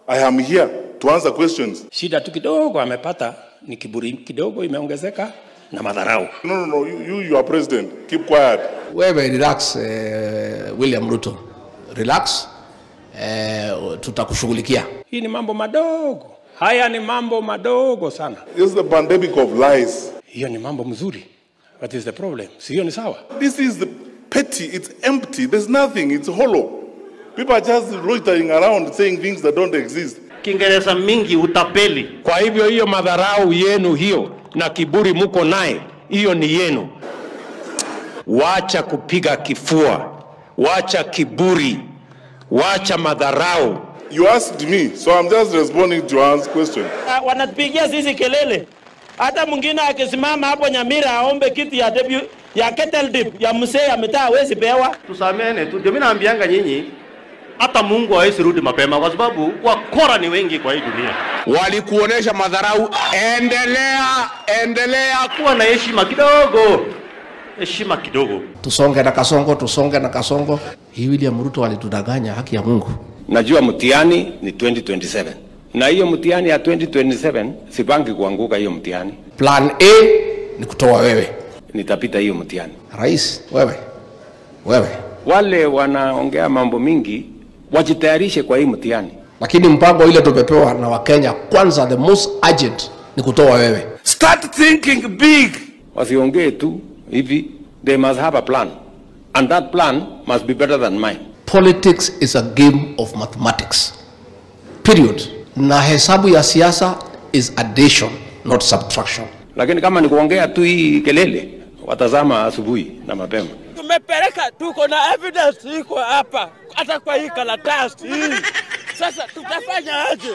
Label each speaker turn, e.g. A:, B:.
A: I am here to answer questions.
B: Shida tu kidogo amepata ni kiburi kidogo imeongezeka na madharau.
A: No, you are president. Keep quiet.
C: Wewe relax, William Ruto. Relax. Tutakushughulikia.
B: Hii ni mambo madogo. Haya ni mambo madogo sana.
A: This is the pandemic of lies.
B: Hiyo ni mambo mzuri. What is the problem? Sio ni sawa.
A: This is the petty. It's empty. There's nothing. It's hollow. People are just loitering around saying things that don't exist.
D: Kiingereza mingi utapeli.
B: Kwa hivyo hiyo madharau yenu hiyo na kiburi muko naye, hiyo ni yenu. Wacha kupiga kifua. Wacha kiburi. Wacha madharau.
A: You asked me, so I'm just responding to your question.
D: Wanatupigia sisi kelele. Hata mwingine akisimama hapo Nyamira aombe kiti ya kettle dip ya mzee ametaa hawezi pewa. Tusamene tu. Ndio mimi naambianga nyinyi hata Mungu hawezi rudi mapema kwa sababu wakora ni wengi kwa hii dunia.
C: Walikuonesha madharau, endelea
D: Kuwa na heshima kidogo. Heshima kidogo.
C: Tusonge na kasongo. Hii William Ruto alitudanganya, haki ya Mungu.
B: Najua mtihani ni 2027. Na hiyo mtihani ya 2027 sipangi kuanguka hiyo mtihani.
C: Plan A ni kutoa wewe.
B: Nitapita hiyo mtihani.
C: Rais, wewe.
B: Wale wanaongea mambo mingi wajitayarishe kwa hii mtihani.
C: Lakini mpango ile tumepewa na Wakenya, kwanza the most urgent ni kutoa wewe.
B: Start thinking big. Wasiongee tu hivi, they must have a plan. And that plan must be better than mine.
C: Politics is a game of mathematics. Period. Na hesabu ya siasa is addition, not subtraction.
B: Lakini kama ni kuongea tu hii kelele, watazama asubuhi na mapema.
E: Tumepeleka, tuko na evidence iko hapa hata kwa hii karatasi hii. Sasa tutafanya aje?